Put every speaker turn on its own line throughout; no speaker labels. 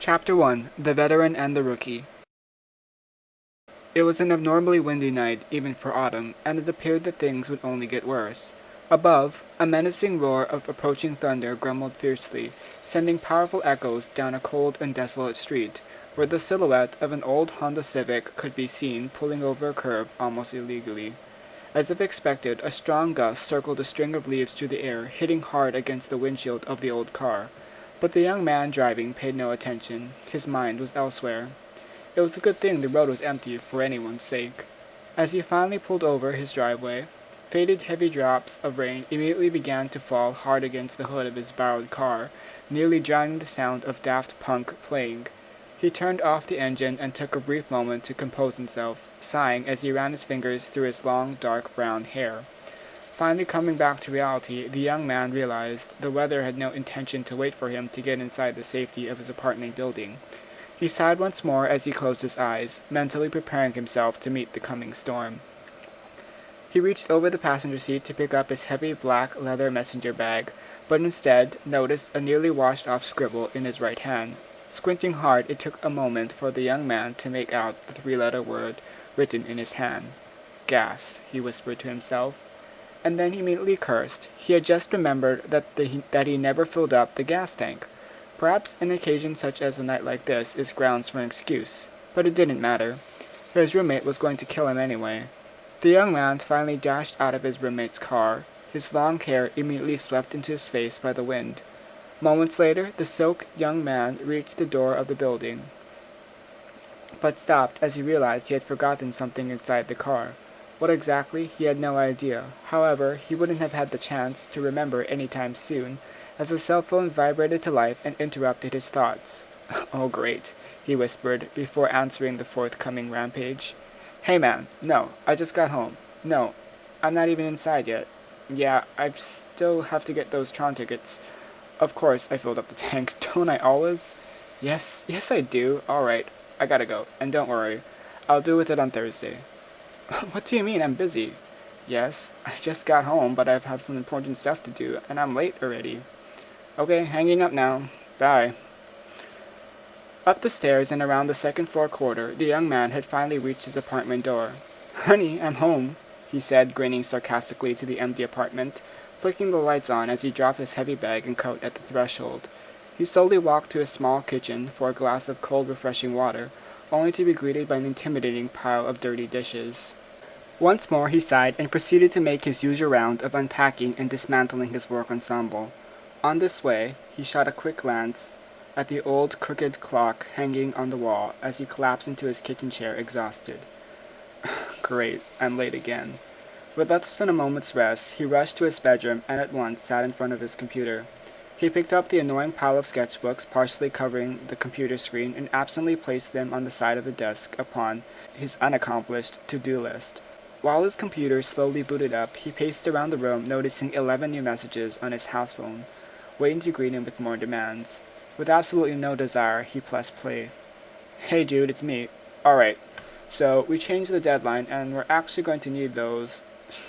Chapter 1: The Veteran and the Rookie. It was an abnormally windy night, even for autumn, and it appeared that things would only get worse. Above, a menacing roar of approaching thunder grumbled fiercely, sending powerful echoes down a cold and desolate street, where the silhouette of an old Honda Civic could be seen pulling over a curve almost illegally. As if expected, a strong gust circled a string of leaves through the air, hitting hard against the windshield of the old car. But the young man driving paid no attention. His mind was elsewhere. It was a good thing the road was empty for anyone's sake. As he finally pulled over his driveway, faded heavy drops of rain immediately began to fall hard against the hood of his borrowed car, nearly drowning the sound of Daft Punk playing. He turned off the engine and took a brief moment to compose himself, sighing as he ran his fingers through his long, dark brown hair. Finally coming back to reality, the young man realized the weather had no intention to wait for him to get inside the safety of his apartment building. He sighed once more as he closed his eyes, mentally preparing himself to meet the coming storm. He reached over the passenger seat to pick up his heavy black leather messenger bag, but instead noticed a nearly washed-off scribble in his right hand. Squinting hard, it took a moment for the young man to make out the three-letter word written in his hand. Gas, he whispered to himself. And then he immediately cursed. He had just remembered that he never filled up the gas tank. Perhaps an occasion such as a night like this is grounds for an excuse, but it didn't matter. His roommate was going to kill him anyway. The young man finally dashed out of his roommate's car, his long hair immediately swept into his face by the wind. Moments later, the soaked young man reached the door of the building, but stopped as he realized he had forgotten something inside the car. What exactly, he had no idea. However, he wouldn't have had the chance to remember any time soon, as the cell phone vibrated to life and interrupted his thoughts. Oh great, he whispered, before answering the forthcoming rampage. Hey man, no, I just got home. No, I'm not even inside yet. Yeah, I still have to get those Tron tickets. Of course I filled up the tank, don't I always? Yes I do. Alright, I gotta go, and don't worry, I'll deal with it on Thursday. What do you mean, I'm busy? Yes, I just got home, but I have some important stuff to do, and I'm late already. Okay, hanging up now. Bye. Up the stairs and around the second-floor corridor, the young man had finally reached his apartment door. Honey, I'm home, he said, grinning sarcastically to the empty apartment, flicking the lights on as he dropped his heavy bag and coat at the threshold. He slowly walked to a small kitchen for a glass of cold, refreshing water, only to be greeted by an intimidating pile of dirty dishes. Once more he sighed and proceeded to make his usual round of unpacking and dismantling his work ensemble. On this way, he shot a quick glance at the old crooked clock hanging on the wall as he collapsed into his kitchen chair exhausted. Great, I'm late again. With less than a moment's rest, he rushed to his bedroom and at once sat in front of his computer. He picked up the annoying pile of sketchbooks partially covering the computer screen and absently placed them on the side of the desk upon his unaccomplished to-do list. While his computer slowly booted up, he paced around the room, noticing 11 new messages on his house phone, waiting to greet him with more demands. With absolutely no desire, he pressed play. Hey Jude, it's me. Alright, so we changed the deadline and we're actually going to need those.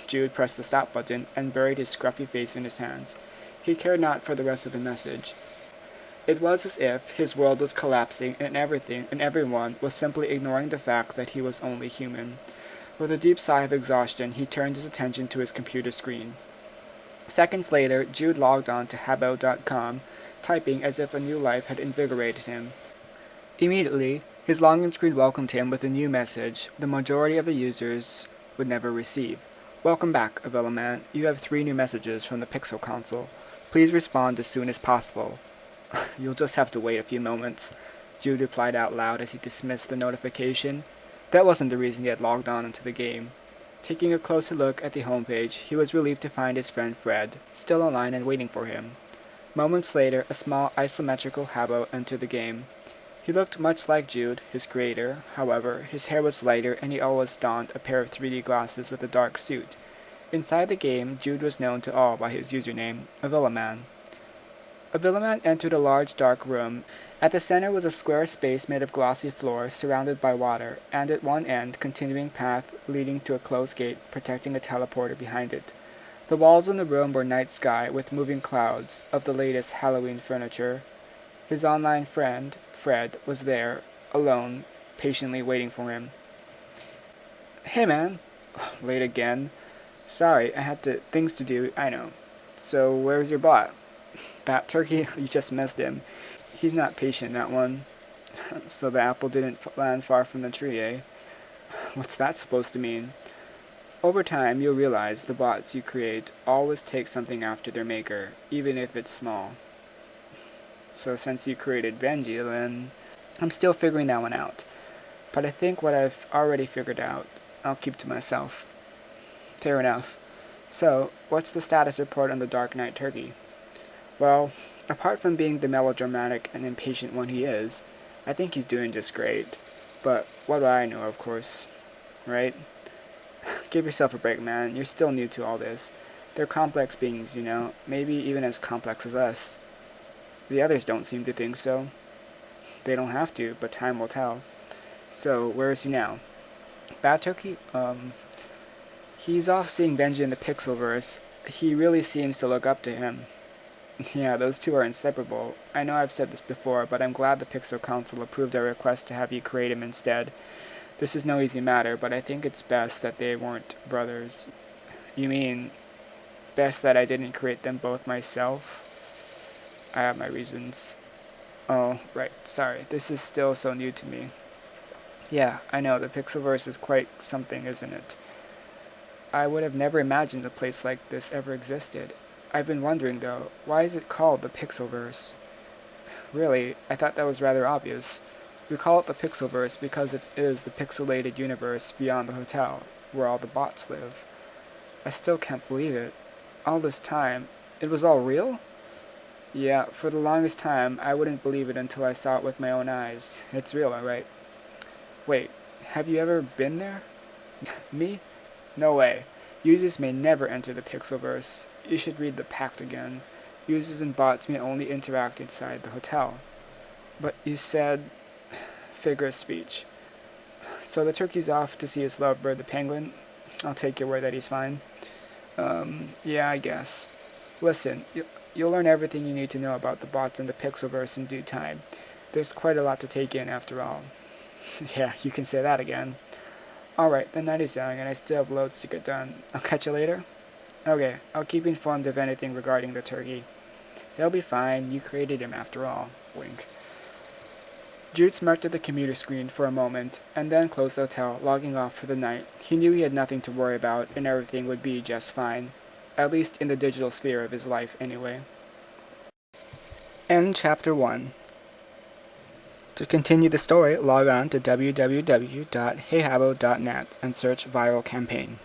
Jude pressed the stop button and buried his scruffy face in his hands. He cared not for the rest of the message. It was as if his world was collapsing and everything and everyone was simply ignoring the fact that he was only human. With a deep sigh of exhaustion, he turned his attention to his computer screen. Seconds later, Jude logged on to heyHabbo.com, typing as if a new life had invigorated him. Immediately, his login screen welcomed him with a new message the majority of the users would never receive. Welcome back, Avella. You have 3 new messages from the Pixel console. Please respond as soon as possible. You'll just have to wait a few moments, Jude replied out loud as he dismissed the notification. That wasn't the reason he had logged on into the game. Taking a closer look at the homepage, he was relieved to find his friend Fred still online and waiting for him. Moments later, a small isometrical Habbo entered the game. He looked much like Jude, his creator. However, his hair was lighter and he always donned a pair of 3D glasses with a dark suit. Inside the game, Jude was known to all by his username, Avella. Avella entered a large dark room. At the center was a square space made of glossy floor surrounded by water, and at one end, continuing path leading to a closed gate protecting a teleporter behind it. The walls in the room were night sky with moving clouds of the latest Halloween furniture. His online friend, Fred, was there, alone, patiently waiting for him. "Hey man, late again. Sorry, I had things to do, I know. So where's your bot?" "Bat turkey? You just missed him. He's not patient, that one." "So the apple didn't land far from the tree, eh?" "What's that supposed to mean?" "Over time, you'll realize the bots you create always take something after their maker, even if it's small." "So since you created Benji, then..." "I'm still figuring that one out. But I think what I've already figured out, I'll keep to myself." "Fair enough. So, what's the status report on the Dark Knight Turkey?" "Well, apart from being the melodramatic and impatient one he is, I think he's doing just great. But what do I know, of course, right?" "Give yourself a break, man. You're still new to all this. They're complex beings, maybe even as complex as us." "The others don't seem to think so." "They don't have to, but time will tell." "So, where is he now?" "Bad Turkey? He's off seeing Benji in the Pixelverse. He really seems to look up to him." "Yeah, those two are inseparable. I know I've said this before, but I'm glad the Pixel Council approved our request to have you create him instead. This is no easy matter, but I think it's best that they weren't brothers." "You mean, best that I didn't create them both myself?" "I have my reasons." "Oh, right, sorry. This is still so new to me." "Yeah, I know, the Pixelverse is quite something, isn't it?" "I would have never imagined a place like this ever existed. I've been wondering, though, why is it called the Pixelverse?" "Really? I thought that was rather obvious. We call it the Pixelverse because it is the pixelated universe beyond the hotel, where all the bots live." "I still can't believe it. All this time, it was all real?" "Yeah, for the longest time, I wouldn't believe it until I saw it with my own eyes. It's real, alright." "Wait, have you ever been there?" "Me? No way. Users may never enter the Pixelverse. You should read the pact again. Users and bots may only interact inside the hotel." "But you said..." Figure of speech. "So the turkey's off to see his lovebird, the penguin? I'll take your word that he's fine." Yeah, I guess. Listen, you'll learn everything you need to know about the bots in the Pixelverse in due time. There's quite a lot to take in, after all." "Yeah, you can say that again." "Alright, the night is young, and I still have loads to get done. I'll catch you later?" "Okay, I'll keep you informed of anything regarding the turkey." "He'll be fine. You created him, after all." Wink. Jude smirked at the computer screen for a moment, and then closed the hotel, logging off for the night. He knew he had nothing to worry about, and everything would be just fine. At least in the digital sphere of his life, anyway. End Chapter 1. To continue the story, log on to www.heyHabbo.net and search Viral Campaign.